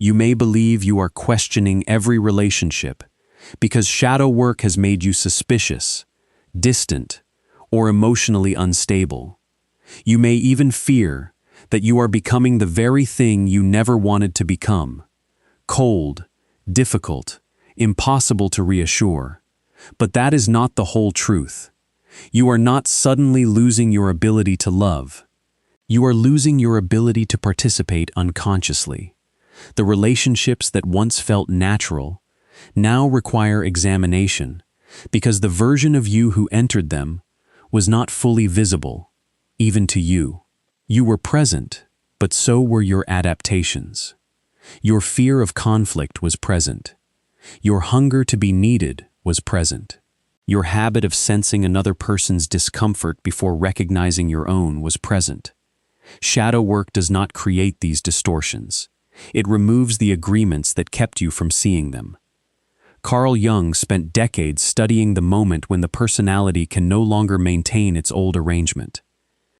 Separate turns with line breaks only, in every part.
You may believe you are questioning every relationship because shadow work has made you suspicious, distant, or emotionally unstable. You may even fear that you are becoming the very thing you never wanted to become: cold, difficult, impossible to reassure. But that is not the whole truth. You are not suddenly losing your ability to love. You are losing your ability to participate unconsciously. The relationships that once felt natural now require examination because the version of you who entered them was not fully visible, even to you. You were present, but so were your adaptations. Your fear of conflict was present. Your hunger to be needed was present. Your habit of sensing another person's discomfort before recognizing your own was present. Shadow work does not create these distortions. It removes the agreements that kept you from seeing them. Carl Jung spent decades studying the moment when the personality can no longer maintain its old arrangement.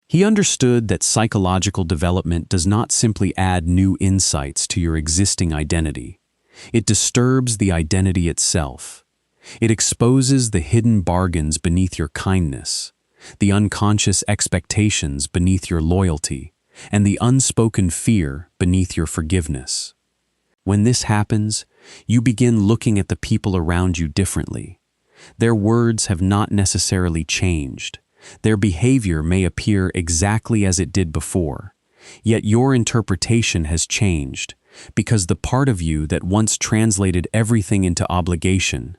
He understood that psychological development does not simply add new insights to your existing identity. It disturbs the identity itself. It exposes the hidden bargains beneath your kindness, the unconscious expectations beneath your loyalty, and the unspoken fear beneath your forgiveness. When this happens, you begin looking at the people around you differently. Their words have not necessarily changed. Their behavior may appear exactly as it did before, yet your interpretation has changed because the part of you that once translated everything into obligation,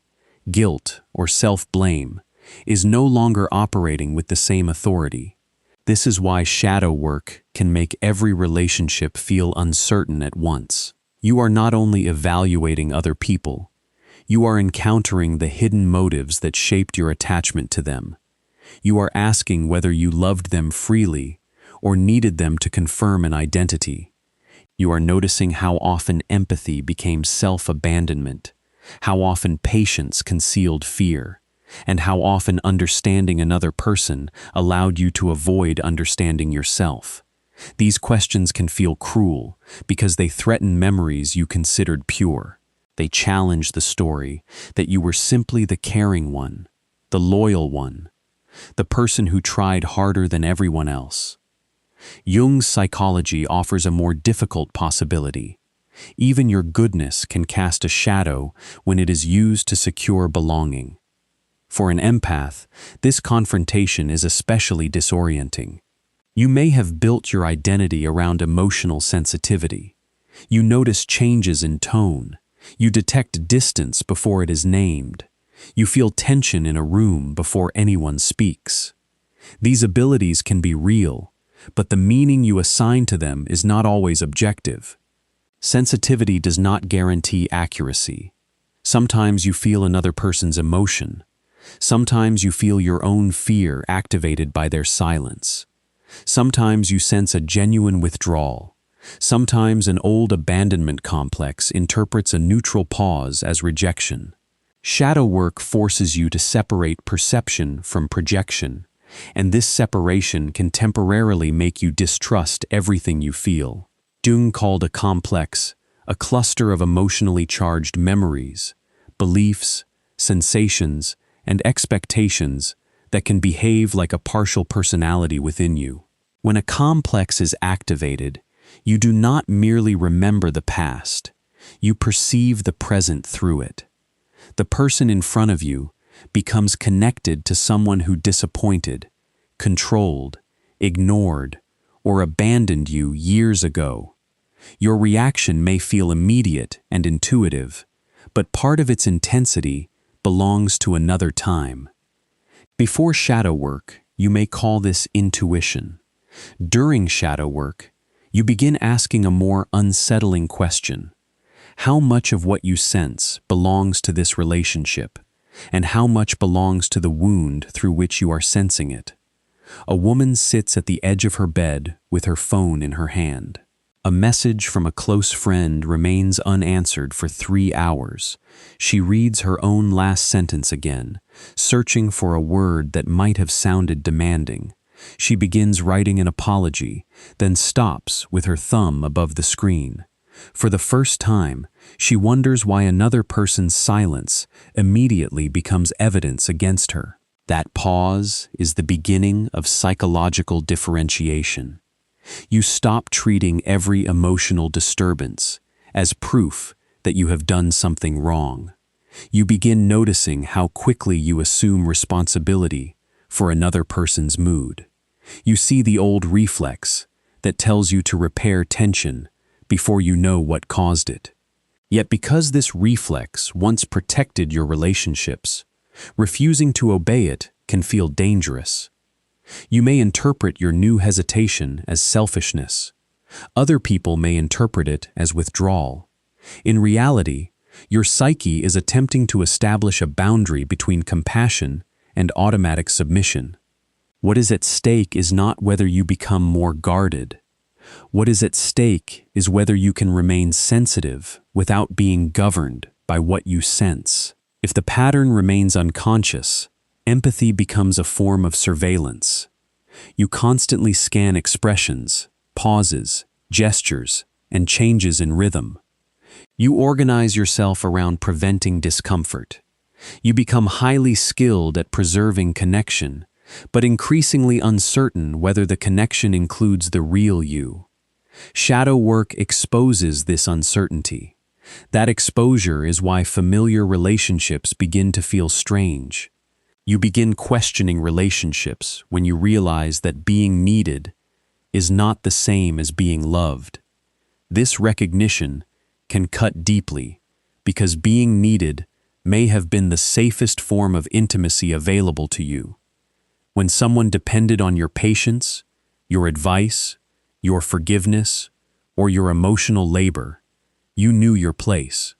guilt, or self-blame is no longer operating with the same authority. This is why shadow work can make every relationship feel uncertain at once. You are not only evaluating other people, you are encountering the hidden motives that shaped your attachment to them. You are asking whether you loved them freely or needed them to confirm an identity. You are noticing how often empathy became self-abandonment, how often patience concealed fear, and how often understanding another person allowed you to avoid understanding yourself. These questions can feel cruel because they threaten memories you considered pure. They challenge the story that you were simply the caring one, the loyal one, the person who tried harder than everyone else. Jung's psychology offers a more difficult possibility. Even your goodness can cast a shadow when it is used to secure belonging. For an empath, this confrontation is especially disorienting. You may have built your identity around emotional sensitivity. You notice changes in tone. You detect distance before it is named. You feel tension in a room before anyone speaks. These abilities can be real, but the meaning you assign to them is not always objective. Sensitivity does not guarantee accuracy. Sometimes you feel another person's emotion. Sometimes you feel your own fear activated by their silence. Sometimes you sense a genuine withdrawal. Sometimes an old abandonment complex interprets a neutral pause as rejection. Shadow work forces you to separate perception from projection, and this separation can temporarily make you distrust everything you feel. Jung called a complex a cluster of emotionally charged memories, beliefs, sensations, and expectations that can behave like a partial personality within you. When a complex is activated, you do not merely remember the past, you perceive the present through it. The person in front of you becomes connected to someone who disappointed, controlled, ignored, or abandoned you years ago. Your reaction may feel immediate and intuitive, but part of its intensity belongs to another time. Before shadow work, you may call this intuition. During shadow work, you begin asking a more unsettling question. How much of what you sense belongs to this relationship, and how much belongs to the wound through which you are sensing it? A woman sits at the edge of her bed with her phone in her hand. A message from a close friend remains unanswered for 3 hours. She reads her own last sentence again, searching for a word that might have sounded demanding. She begins writing an apology, then stops with her thumb above the screen. For the first time, she wonders why another person's silence immediately becomes evidence against her. That pause is the beginning of psychological differentiation. You stop treating every emotional disturbance as proof that you have done something wrong. You begin noticing how quickly you assume responsibility for another person's mood. You see the old reflex that tells you to repair tension before you know what caused it. Yet because this reflex once protected your relationships, refusing to obey it can feel dangerous. You may interpret your new hesitation as selfishness. Other people may interpret it as withdrawal. In reality, your psyche is attempting to establish a boundary between compassion and automatic submission. What is at stake is not whether you become more guarded. What is at stake is whether you can remain sensitive without being governed by what you sense. If the pattern remains unconscious, empathy becomes a form of surveillance. You constantly scan expressions, pauses, gestures, and changes in rhythm. You organize yourself around preventing discomfort. You become highly skilled at preserving connection, but increasingly uncertain whether the connection includes the real you. Shadow work exposes this uncertainty. That exposure is why familiar relationships begin to feel strange. You begin questioning relationships when you realize that being needed is not the same as being loved. This recognition can cut deeply because being needed may have been the safest form of intimacy available to you. When someone depended on your patience, your advice, your forgiveness, or your emotional labor, you knew your place.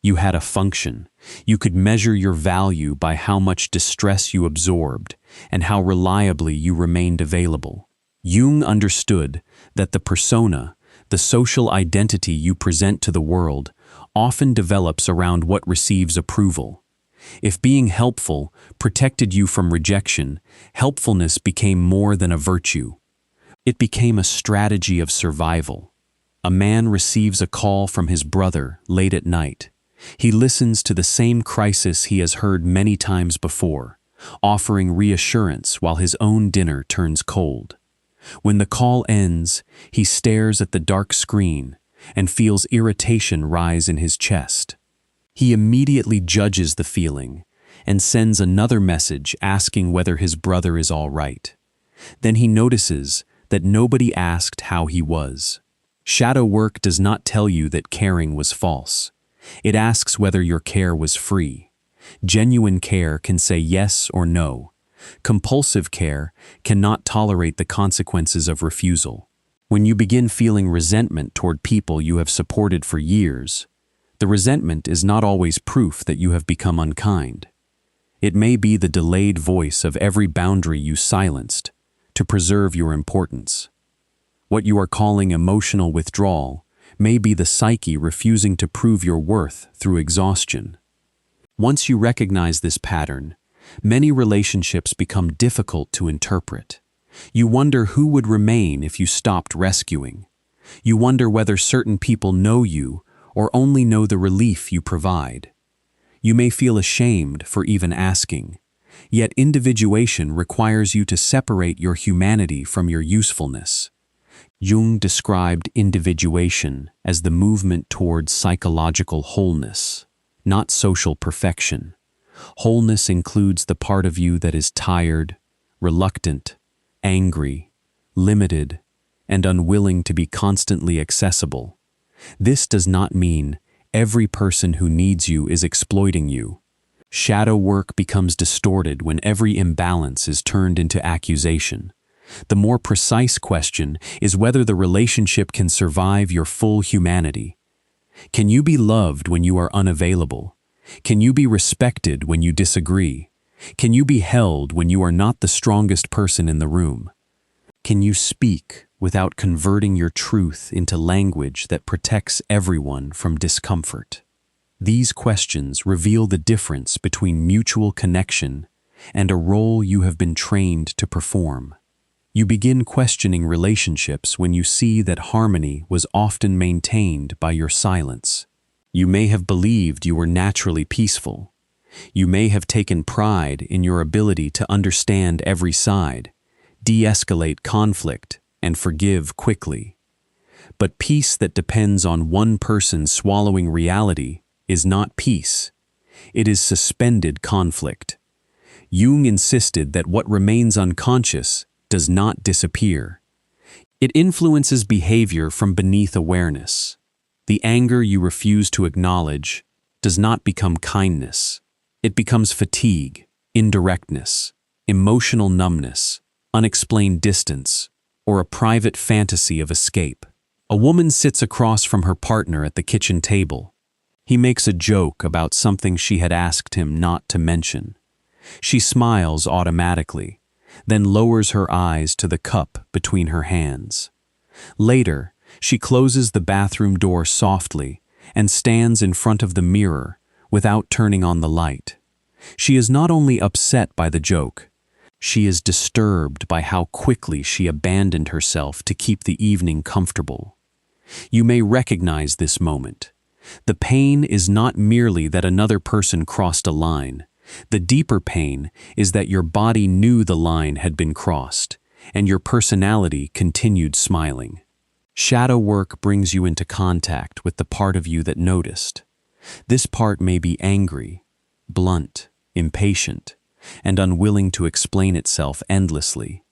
You had a function. You could measure your value by how much distress you absorbed and how reliably you remained available. Jung understood that the persona, the social identity you present to the world, often develops around what receives approval. If being helpful protected you from rejection, helpfulness became more than a virtue. It became a strategy of survival. A man receives a call from his brother late at night. He listens to the same crisis he has heard many times before, offering reassurance while his own dinner turns cold. When the call ends, he stares at the dark screen and feels irritation rise in his chest. He immediately judges the feeling and sends another message asking whether his brother is all right. Then he notices that nobody asked how he was. Shadow work does not tell you that caring was false. It asks whether your care was free. Genuine care can say yes or no. Compulsive care cannot tolerate the consequences of refusal. When you begin feeling resentment toward people you have supported for years, the resentment is not always proof that you have become unkind. It may be the delayed voice of every boundary you silenced to preserve your importance. What you are calling emotional withdrawal may be the psyche refusing to prove your worth through exhaustion. Once you recognize this pattern, many relationships become difficult to interpret. You wonder who would remain if you stopped rescuing. You wonder whether certain people know you or only know the relief you provide. You may feel ashamed for even asking, yet individuation requires you to separate your humanity from your usefulness. Jung described individuation as the movement toward psychological wholeness, not social perfection. Wholeness includes the part of you that is tired, reluctant, angry, limited, and unwilling to be constantly accessible. This does not mean every person who needs you is exploiting you. Shadow work becomes distorted when every imbalance is turned into accusation. The more precise question is whether the relationship can survive your full humanity. Can you be loved when you are unavailable? Can you be respected when you disagree? Can you be held when you are not the strongest person in the room? Can you speak without converting your truth into language that protects everyone from discomfort? These questions reveal the difference between mutual connection and a role you have been trained to perform. You begin questioning relationships when you see that harmony was often maintained by your silence. You may have believed you were naturally peaceful. You may have taken pride in your ability to understand every side, de-escalate conflict, and forgive quickly. But peace that depends on one person swallowing reality is not peace. It is suspended conflict. Jung insisted that what remains unconscious does not disappear. It influences behavior from beneath awareness. The anger you refuse to acknowledge does not become kindness. It becomes fatigue, indirectness, emotional numbness, unexplained distance, or a private fantasy of escape. A woman sits across from her partner at the kitchen table. He makes a joke about something she had asked him not to mention. She smiles automatically, then lowers her eyes to the cup between her hands. Later, she closes the bathroom door softly and stands in front of the mirror without turning on the light. She is not only upset by the joke, she is disturbed by how quickly she abandoned herself to keep the evening comfortable. You may recognize this moment. The pain is not merely that another person crossed a line. The deeper pain is that your body knew the line had been crossed, and your personality continued smiling. Shadow work brings you into contact with the part of you that noticed. This part may be angry, blunt, impatient, and unwilling to explain itself endlessly.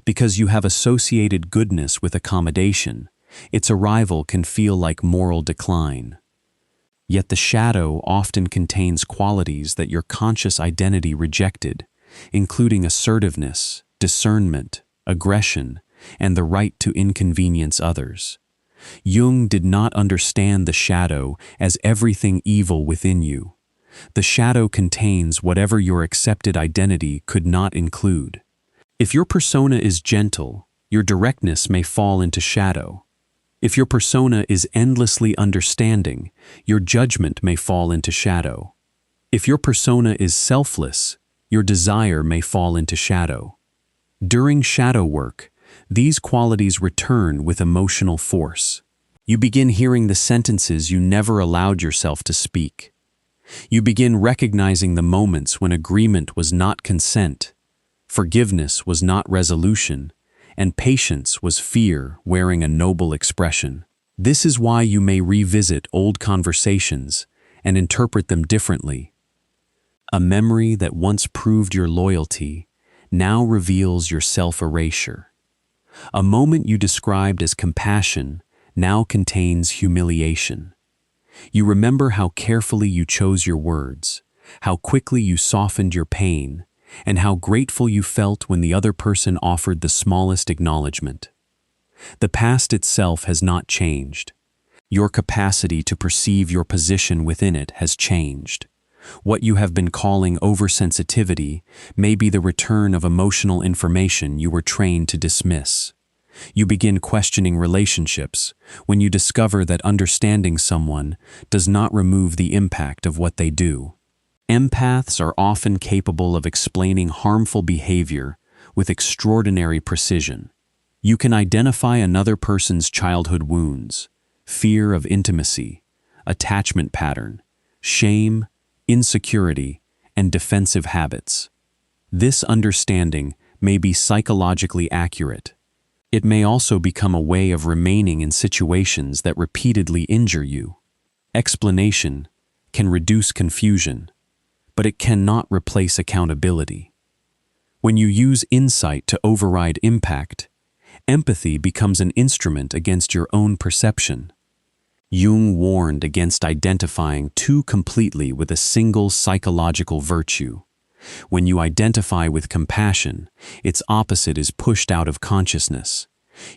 Because you have associated goodness with accommodation, its arrival can feel like moral decline. Yet the shadow often contains qualities that your conscious identity rejected, including assertiveness, discernment, aggression, and the right to inconvenience others. Jung did not understand the shadow as everything evil within you. The shadow contains whatever your accepted identity could not include. If your persona is gentle, your directness may fall into shadow. If your persona is endlessly understanding, your judgment may fall into shadow. If your persona is selfless, your desire may fall into shadow. During shadow work, these qualities return with emotional force. You begin hearing the sentences you never allowed yourself to speak. You begin recognizing the moments when agreement was not consent, forgiveness was not resolution, and patience was fear wearing a noble expression. This is why you may revisit old conversations and interpret them differently. A memory that once proved your loyalty now reveals your self-erasure. A moment you described as compassion now contains humiliation. You remember how carefully you chose your words, how quickly you softened your pain, and how grateful you felt when the other person offered the smallest acknowledgement. The past itself has not changed. Your capacity to perceive your position within it has changed. What you have been calling oversensitivity may be the return of emotional information you were trained to dismiss. You begin questioning relationships when you discover that understanding someone does not remove the impact of what they do. Empaths are often capable of explaining harmful behavior with extraordinary precision. You can identify another person's childhood wounds, fear of intimacy, attachment pattern, shame, insecurity, and defensive habits. This understanding may be psychologically accurate. It may also become a way of remaining in situations that repeatedly injure you. Explanation can reduce confusion, but it cannot replace accountability. When you use insight to override impact, empathy becomes an instrument against your own perception. Jung warned against identifying too completely with a single psychological virtue. When you identify with compassion, its opposite is pushed out of consciousness.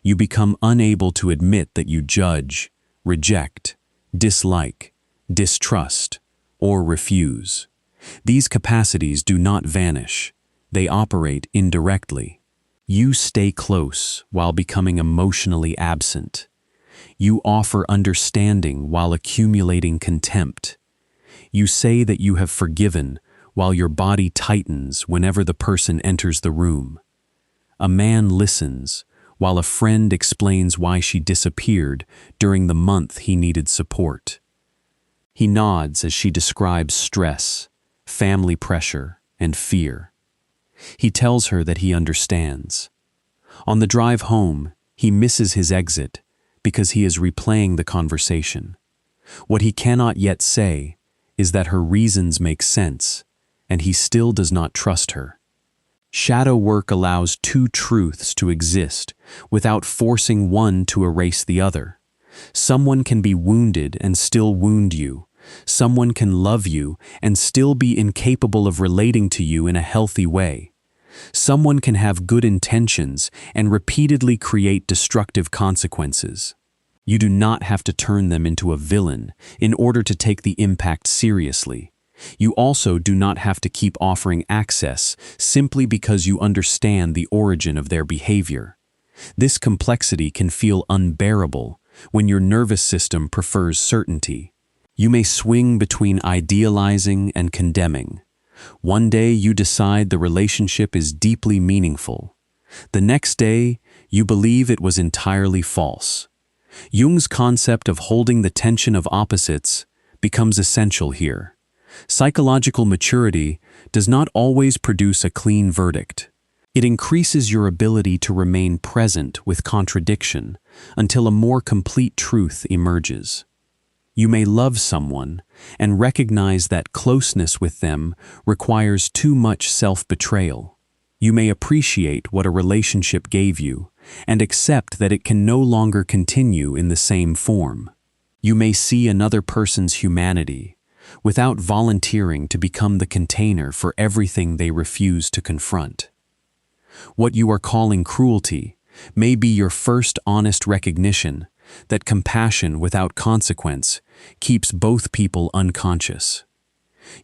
You become unable to admit that you judge, reject, dislike, distrust, or refuse. These capacities do not vanish. They operate indirectly. You stay close while becoming emotionally absent. You offer understanding while accumulating contempt. You say that you have forgiven while your body tightens whenever the person enters the room. A man listens, while a friend explains why she disappeared during the month he needed support. He nods as she describes stress, family pressure, and fear. He tells her that he understands. On the drive home, he misses his exit because he is replaying the conversation. What he cannot yet say is that her reasons make sense, and he still does not trust her. Shadow work allows two truths to exist without forcing one to erase the other. Someone can be wounded and still wound you. Someone can love you and still be incapable of relating to you in a healthy way. Someone can have good intentions and repeatedly create destructive consequences. You do not have to turn them into a villain in order to take the impact seriously. You also do not have to keep offering access simply because you understand the origin of their behavior. This complexity can feel unbearable when your nervous system prefers certainty. You may swing between idealizing and condemning. One day you decide the relationship is deeply meaningful. The next day, you believe it was entirely false. Jung's concept of holding the tension of opposites becomes essential here. Psychological maturity does not always produce a clean verdict. It increases your ability to remain present with contradiction until a more complete truth emerges. You may love someone and recognize that closeness with them requires too much self-betrayal. You may appreciate what a relationship gave you and accept that it can no longer continue in the same form. You may see another person's humanity without volunteering to become the container for everything they refuse to confront. What you are calling cruelty may be your first honest recognition that compassion without consequence keeps both people unconscious.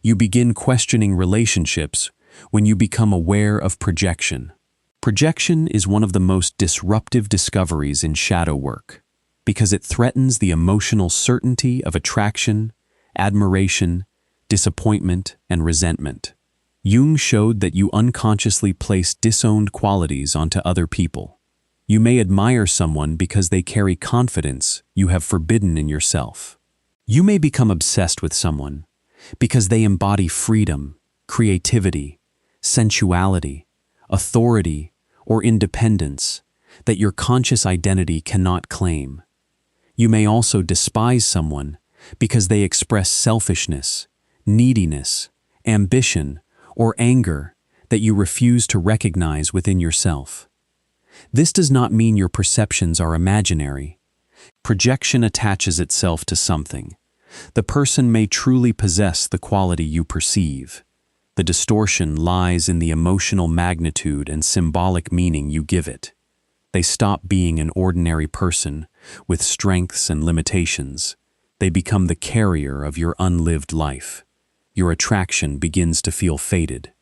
You begin questioning relationships when you become aware of projection. Projection is one of the most disruptive discoveries in shadow work because it threatens the emotional certainty of attraction, admiration, disappointment, and resentment. Jung showed that you unconsciously place disowned qualities onto other people. You may admire someone because they carry confidence you have forbidden in yourself. You may become obsessed with someone because they embody freedom, creativity, sensuality, authority, or independence that your conscious identity cannot claim. You may also despise someone because they express selfishness, neediness, ambition, or anger that you refuse to recognize within yourself. This does not mean your perceptions are imaginary. Projection attaches itself to something. The person may truly possess the quality you perceive. The distortion lies in the emotional magnitude and symbolic meaning you give it. They stop being an ordinary person with strengths and limitations. They become the carrier of your unlived life. Your attraction begins to feel faded.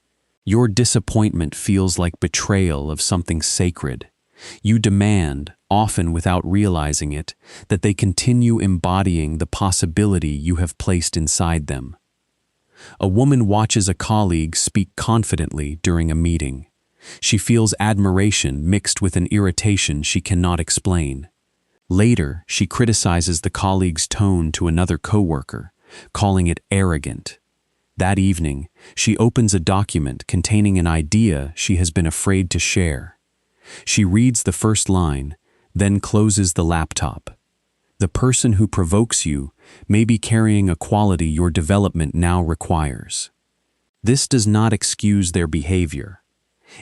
Your disappointment feels like betrayal of something sacred. You demand, often without realizing it, that they continue embodying the possibility you have placed inside them. A woman watches a colleague speak confidently during a meeting. She feels admiration mixed with an irritation she cannot explain. Later, she criticizes the colleague's tone to another coworker, calling it arrogant. That evening, she opens a document containing an idea she has been afraid to share. She reads the first line, then closes the laptop. The person who provokes you may be carrying a quality your development now requires. This does not excuse their behavior.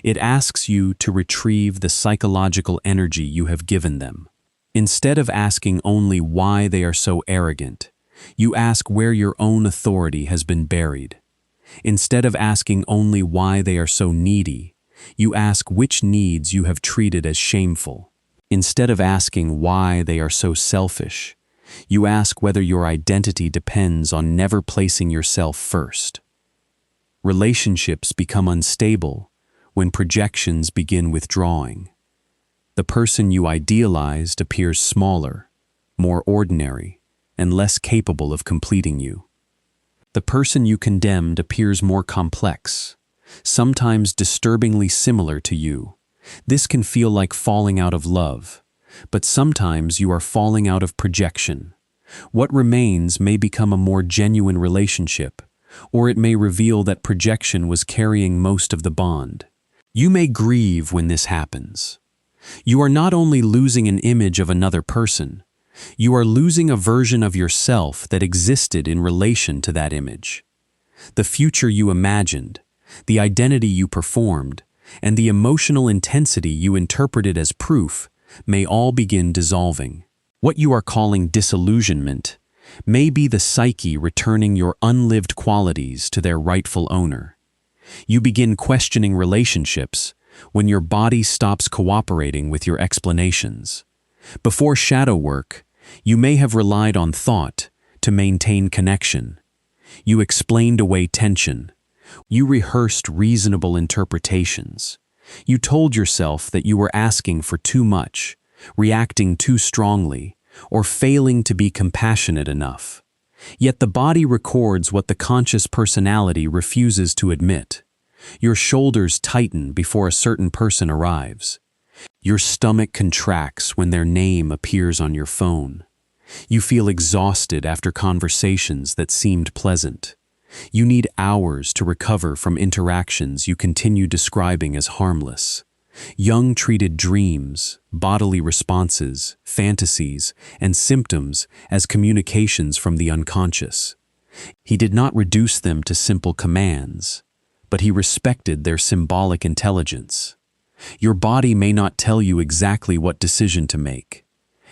It asks you to retrieve the psychological energy you have given them. Instead of asking only why they are so arrogant, you ask where your own authority has been buried. Instead of asking only why they are so needy, you ask which needs you have treated as shameful. Instead of asking why they are so selfish, you ask whether your identity depends on never placing yourself first. Relationships become unstable when projections begin withdrawing. The person you idealized appears smaller, more ordinary, and less capable of completing you. The person you condemned appears more complex, sometimes disturbingly similar to you, This can feel like falling out of love, but sometimes you are falling out of projection. What remains may become a more genuine relationship, or it may reveal that projection was carrying most of the bond. You may grieve when this happens. You are not only losing an image of another person, you are losing a version of yourself that existed in relation to that image. The future you imagined, the identity you performed, and the emotional intensity you interpreted as proof may all begin dissolving. What you are calling disillusionment may be the psyche returning your unlived qualities to their rightful owner. You begin questioning relationships when your body stops cooperating with your explanations. Before shadow work, you may have relied on thought to maintain connection. You explained away tension. You rehearsed reasonable interpretations. You told yourself that you were asking for too much, reacting too strongly, or failing to be compassionate enough. Yet the body records what the conscious personality refuses to admit. Your shoulders tighten before a certain person arrives. Your stomach contracts when their name appears on your phone. You feel exhausted after conversations that seemed pleasant. You need hours to recover from interactions you continue describing as harmless. Jung treated dreams, bodily responses, fantasies, and symptoms as communications from the unconscious. He did not reduce them to simple commands, but he respected their symbolic intelligence. Your body may not tell you exactly what decision to make.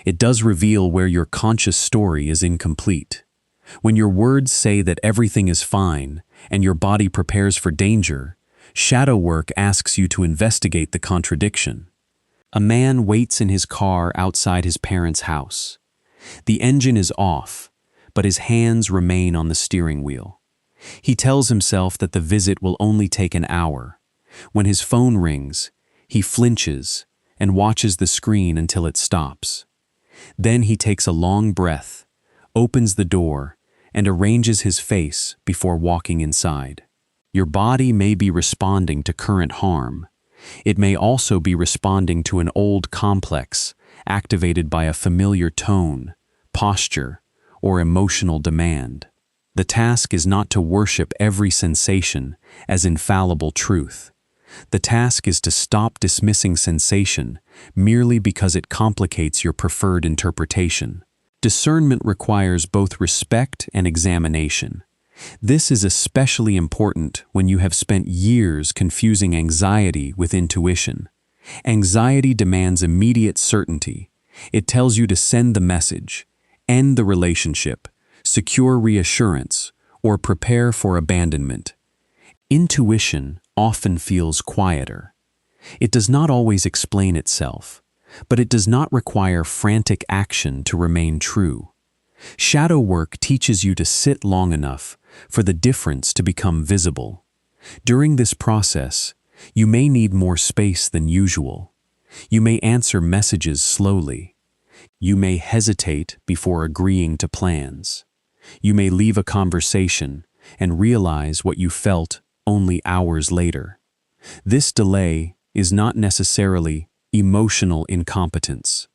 It does reveal where your conscious story is incomplete. When your words say that everything is fine and your body prepares for danger, shadow work asks you to investigate the contradiction. A man waits in his car outside his parents' house. The engine is off, but his hands remain on the steering wheel. He tells himself that the visit will only take an hour. When his phone rings, he flinches and watches the screen until it stops. Then he takes a long breath, opens the door, and arranges his face before walking inside. Your body may be responding to current harm. It may also be responding to an old complex activated by a familiar tone, posture, or emotional demand. The task is not to worship every sensation as infallible truth. The task is to stop dismissing sensation merely because it complicates your preferred interpretation. Discernment requires both respect and examination. This is especially important when you have spent years confusing anxiety with intuition. Anxiety demands immediate certainty. It tells you to send the message, end the relationship, secure reassurance, or prepare for abandonment. Intuition often feels quieter. It does not always explain itself, but it does not require frantic action to remain true. Shadow work teaches you to sit long enough for the difference to become visible. During this process, you may need more space than usual. You may answer messages slowly. You may hesitate before agreeing to plans. You may leave a conversation and realize what you felt only hours later. This delay is not necessarily emotional incompetence.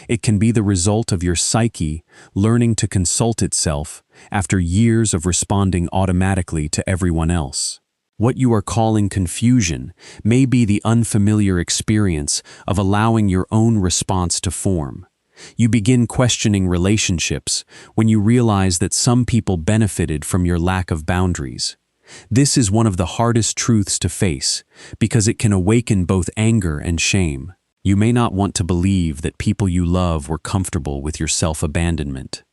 It can be the result of your psyche learning to consult itself after years of responding automatically to everyone else. What you are calling confusion may be the unfamiliar experience of allowing your own response to form. You begin questioning relationships when you realize that some people benefited from your lack of boundaries. This is one of the hardest truths to face because it can awaken both anger and shame. You may not want to believe that people you love were comfortable with your self-abandonment.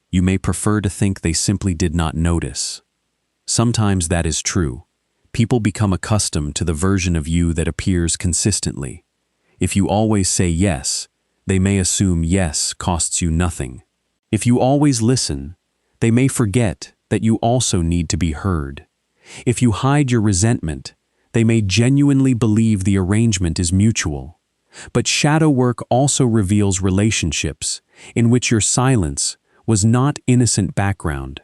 You may prefer to think they simply did not notice. Sometimes that is true. People become accustomed to the version of you that appears consistently. If you always say yes, they may assume yes costs you nothing. If you always listen, they may forget that you also need to be heard. If you hide your resentment, they may genuinely believe the arrangement is mutual. But shadow work also reveals relationships in which your silence was not innocent background.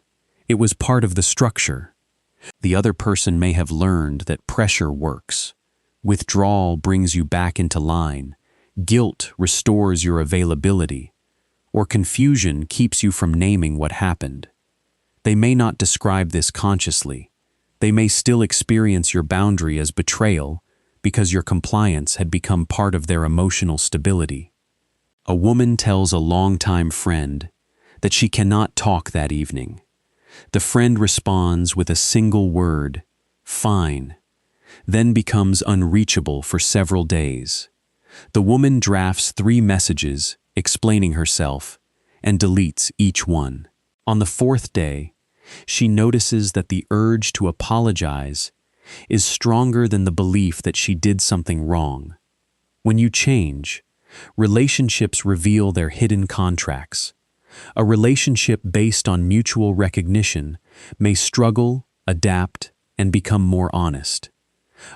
It was part of the structure. The other person may have learned that pressure works. Withdrawal brings you back into line. Guilt restores your availability. Or confusion keeps you from naming what happened. They may not describe this consciously. They may still experience your boundary as betrayal because your compliance had become part of their emotional stability. A woman tells a longtime friend that she cannot talk that evening. The friend responds with a single word, "Fine," then becomes unreachable for several days. The woman drafts 3 messages explaining herself and deletes each one. On the 4th day, she notices that the urge to apologize is stronger than the belief that she did something wrong. When you change, relationships reveal their hidden contracts. A relationship based on mutual recognition may struggle, adapt, and become more honest.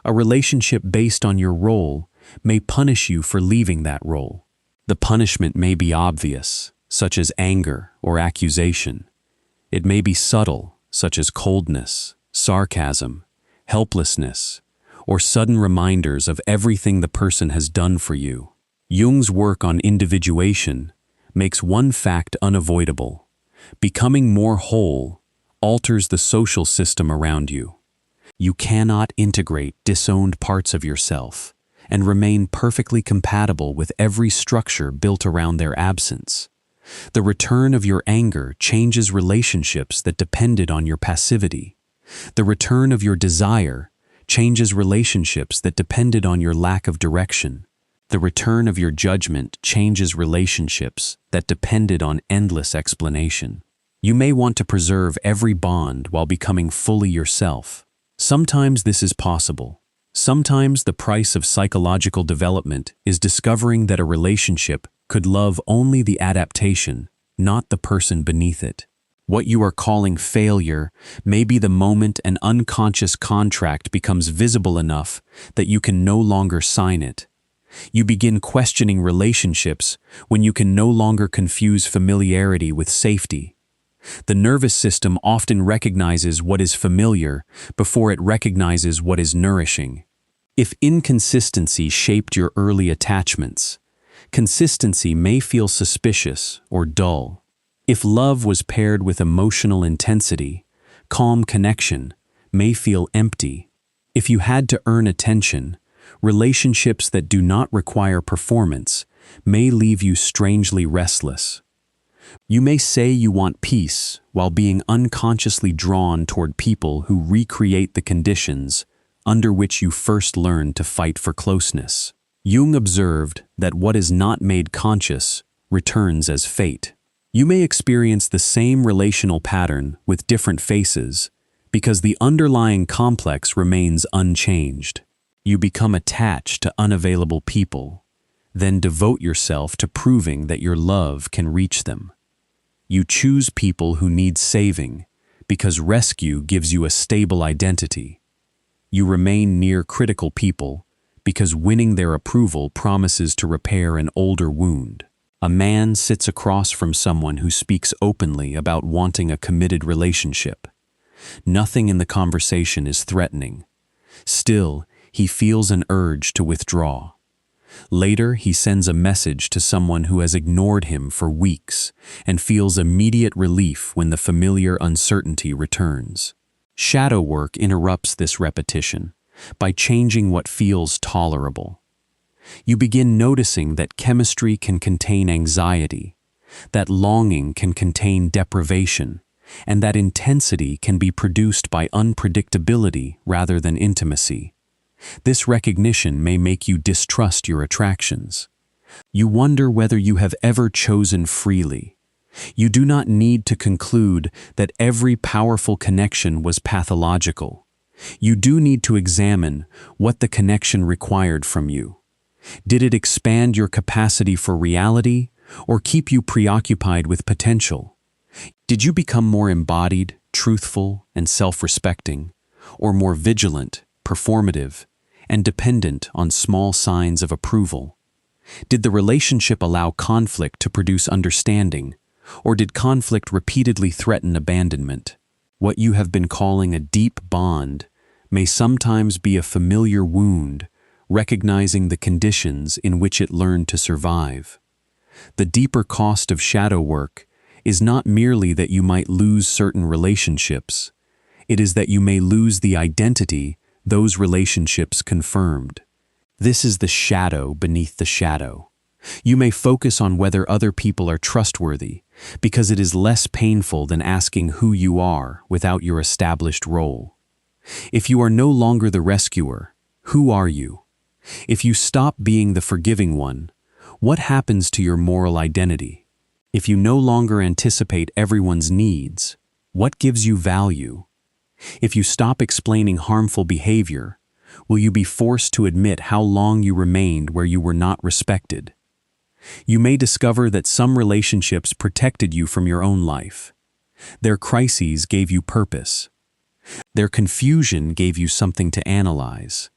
A relationship based on your role may punish you for leaving that role. The punishment may be obvious, such as anger or accusation. It may be subtle, such as coldness, sarcasm, helplessness, or sudden reminders of everything the person has done for you. Jung's work on individuation makes one fact unavoidable. Becoming more whole alters the social system around you. You cannot integrate disowned parts of yourself and remain perfectly compatible with every structure built around their absence. The return of your anger changes relationships that depended on your passivity. The return of your desire changes relationships that depended on your lack of direction. The return of your judgment changes relationships that depended on endless explanation. You may want to preserve every bond while becoming fully yourself. Sometimes this is possible. Sometimes the price of psychological development is discovering that a relationship could love only the adaptation, not the person beneath it. What you are calling failure may be the moment an unconscious contract becomes visible enough that you can no longer sign it. You begin questioning relationships when you can no longer confuse familiarity with safety. The nervous system often recognizes what is familiar before it recognizes what is nourishing. If inconsistency shaped your early attachments, consistency may feel suspicious or dull. If love was paired with emotional intensity, calm connection may feel empty. If you had to earn attention, relationships that do not require performance may leave you strangely restless. You may say you want peace while being unconsciously drawn toward people who recreate the conditions under which you first learned to fight for closeness. Jung observed that what is not made conscious returns as fate. You may experience the same relational pattern with different faces because the underlying complex remains unchanged. You become attached to unavailable people, then devote yourself to proving that your love can reach them. You choose people who need saving because rescue gives you a stable identity. You remain near critical people because winning their approval promises to repair an older wound. A man sits across from someone who speaks openly about wanting a committed relationship. Nothing in the conversation is threatening. Still, he feels an urge to withdraw. Later, he sends a message to someone who has ignored him for weeks and feels immediate relief when the familiar uncertainty returns. Shadow work interrupts this repetition by changing what feels tolerable. You begin noticing that chemistry can contain anxiety, that longing can contain deprivation, and that intensity can be produced by unpredictability rather than intimacy. This recognition may make you distrust your attractions. You wonder whether you have ever chosen freely. You do not need to conclude that every powerful connection was pathological. You do need to examine what the connection required from you. Did it expand your capacity for reality or keep you preoccupied with potential? Did you become more embodied, truthful, and self-respecting, or more vigilant, performative, and dependent on small signs of approval? Did the relationship allow conflict to produce understanding, or did conflict repeatedly threaten abandonment? What you have been calling a deep bond may sometimes be a familiar wound recognizing the conditions in which it learned to survive. The deeper cost of shadow work is not merely that you might lose certain relationships, it is that you may lose the identity those relationships confirmed. This is the shadow beneath the shadow. You may focus on whether other people are trustworthy, because it is less painful than asking who you are without your established role. If you are no longer the rescuer, who are you? If you stop being the forgiving one, what happens to your moral identity? If you no longer anticipate everyone's needs, what gives you value? If you stop explaining harmful behavior, will you be forced to admit how long you remained where you were not respected? You may discover that some relationships protected you from your own life. Their crises gave you purpose. Their confusion gave you something to analyze.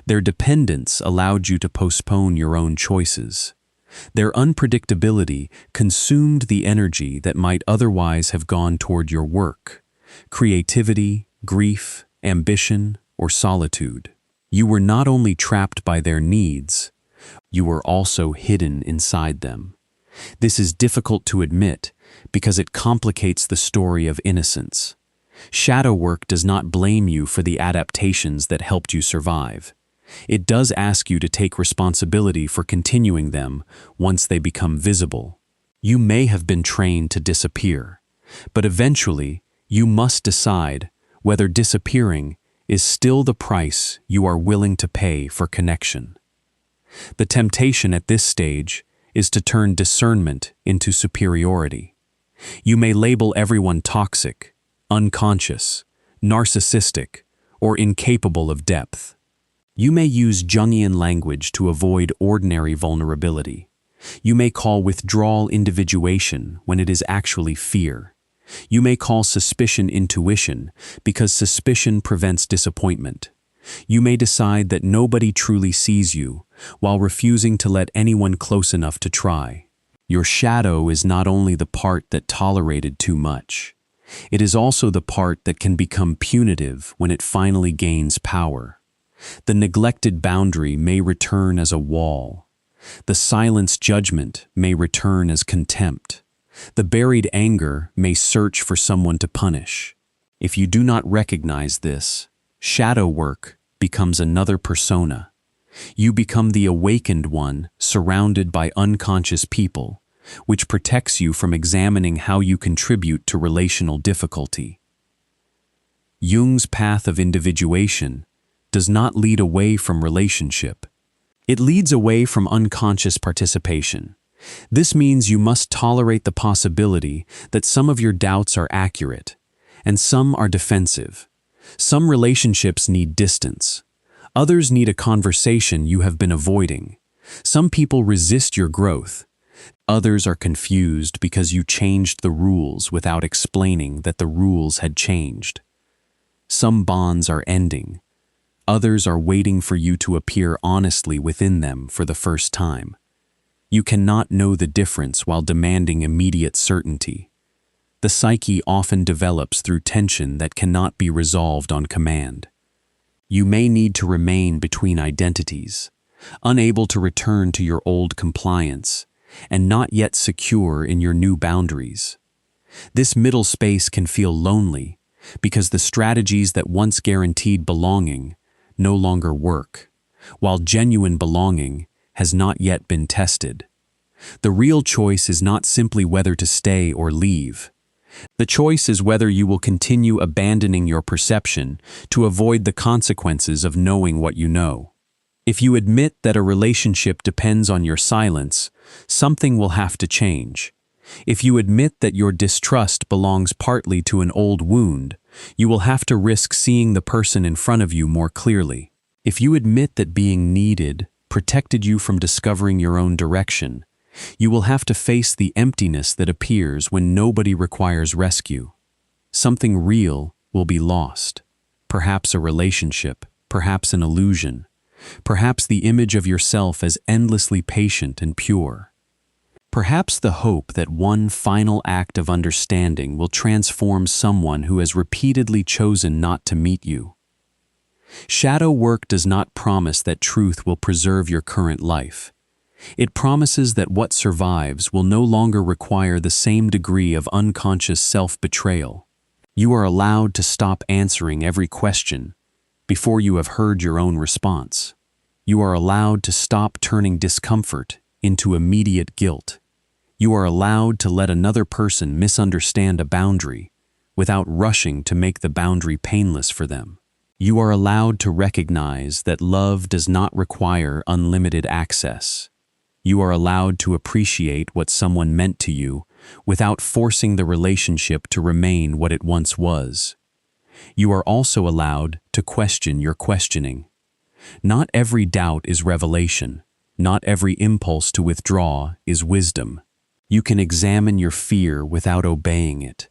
Their dependence allowed you to postpone your own choices. Their unpredictability consumed the energy that might otherwise have gone toward your work, creativity, grief, ambition, or solitude. You were not only trapped by their needs, you were also hidden inside them. This is difficult to admit because it complicates the story of innocence. Shadow work does not blame you for the adaptations that helped you survive. It does ask you to take responsibility for continuing them once they become visible. You may have been trained to disappear, but eventually you must decide whether disappearing is still the price you are willing to pay for connection. The temptation at this stage is to turn discernment into superiority. You may label everyone toxic, unconscious, narcissistic, or incapable of depth. You may use Jungian language to avoid ordinary vulnerability. You may call withdrawal individuation when it is actually fear. You may call suspicion intuition because suspicion prevents disappointment. You may decide that nobody truly sees you while refusing to let anyone close enough to try. Your shadow is not only the part that tolerated too much. It is also the part that can become punitive when it finally gains power. The neglected boundary may return as a wall. The silenced judgment may return as contempt. The buried anger may search for someone to punish. If you do not recognize this, shadow work becomes another persona. You become the awakened one surrounded by unconscious people, which protects you from examining how you contribute to relational difficulty. Jung's path of individuation does not lead away from relationship. It leads away from unconscious participation. This means you must tolerate the possibility that some of your doubts are accurate, and some are defensive. Some relationships need distance. Others need a conversation you have been avoiding. Some people resist your growth. Others are confused because you changed the rules without explaining that the rules had changed. Some bonds are ending. Others are waiting for you to appear honestly within them for the first time. You cannot know the difference while demanding immediate certainty. The psyche often develops through tension that cannot be resolved on command. You may need to remain between identities, unable to return to your old compliance, and not yet secure in your new boundaries. This middle space can feel lonely because the strategies that once guaranteed belonging no longer work, while genuine belonging has not yet been tested. The real choice is not simply whether to stay or leave. The choice is whether you will continue abandoning your perception to avoid the consequences of knowing what you know. If you admit that a relationship depends on your silence, something will have to change. If you admit that your distrust belongs partly to an old wound, you will have to risk seeing the person in front of you more clearly. If you admit that being needed protected you from discovering your own direction, you will have to face the emptiness that appears when nobody requires rescue. Something real will be lost. Perhaps a relationship, perhaps an illusion, perhaps the image of yourself as endlessly patient and pure. Perhaps the hope that one final act of understanding will transform someone who has repeatedly chosen not to meet you. Shadow work does not promise that truth will preserve your current life. It promises that what survives will no longer require the same degree of unconscious self-betrayal. You are allowed to stop answering every question before you have heard your own response. You are allowed to stop turning discomfort into immediate guilt. You are allowed to let another person misunderstand a boundary without rushing to make the boundary painless for them. You are allowed to recognize that love does not require unlimited access. You are allowed to appreciate what someone meant to you without forcing the relationship to remain what it once was. You are also allowed to question your questioning. Not every doubt is revelation. Not every impulse to withdraw is wisdom. You can examine your fear without obeying it.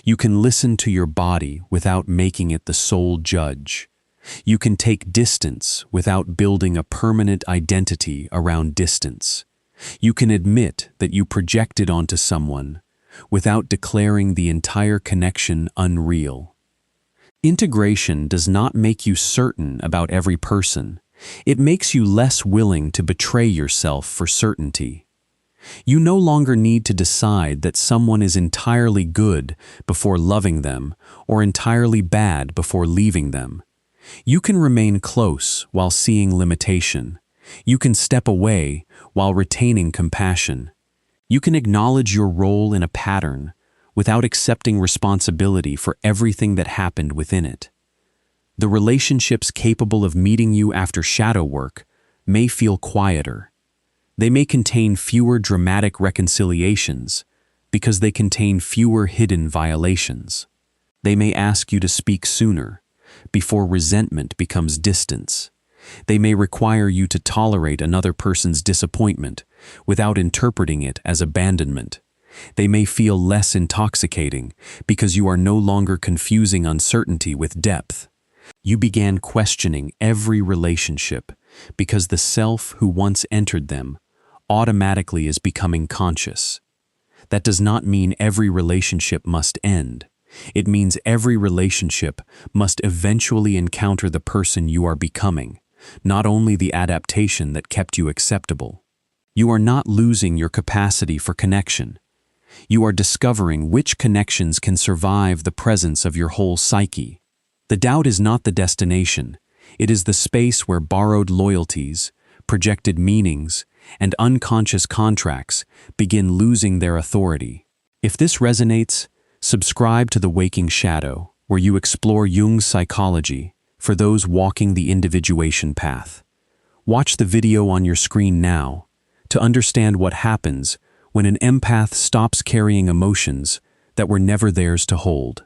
You can listen to your body without making it the sole judge. You can take distance without building a permanent identity around distance. You can admit that you projected onto someone without declaring the entire connection unreal. Integration does not make you certain about every person. It makes you less willing to betray yourself for certainty. You no longer need to decide that someone is entirely good before loving them or entirely bad before leaving them. You can remain close while seeing limitation. You can step away while retaining compassion. You can acknowledge your role in a pattern without accepting responsibility for everything that happened within it. The relationships capable of meeting you after shadow work may feel quieter. They may contain fewer dramatic reconciliations because they contain fewer hidden violations. They may ask you to speak sooner, before resentment becomes distance. They may require you to tolerate another person's disappointment without interpreting it as abandonment. They may feel less intoxicating because you are no longer confusing uncertainty with depth. You began questioning every relationship because the self who once entered them automatically is becoming conscious. That does not mean every relationship must end. It means every relationship must eventually encounter the person you are becoming, not only the adaptation that kept you acceptable. You are not losing your capacity for connection. You are discovering which connections can survive the presence of your whole psyche. The doubt is not the destination. It is the space where borrowed loyalties, projected meanings, and unconscious contracts begin losing their authority. If this resonates, subscribe to The Waking Shadow, where you explore Jung's psychology for those walking the individuation path. Watch the video on your screen now to understand what happens when an empath stops carrying emotions that were never theirs to hold.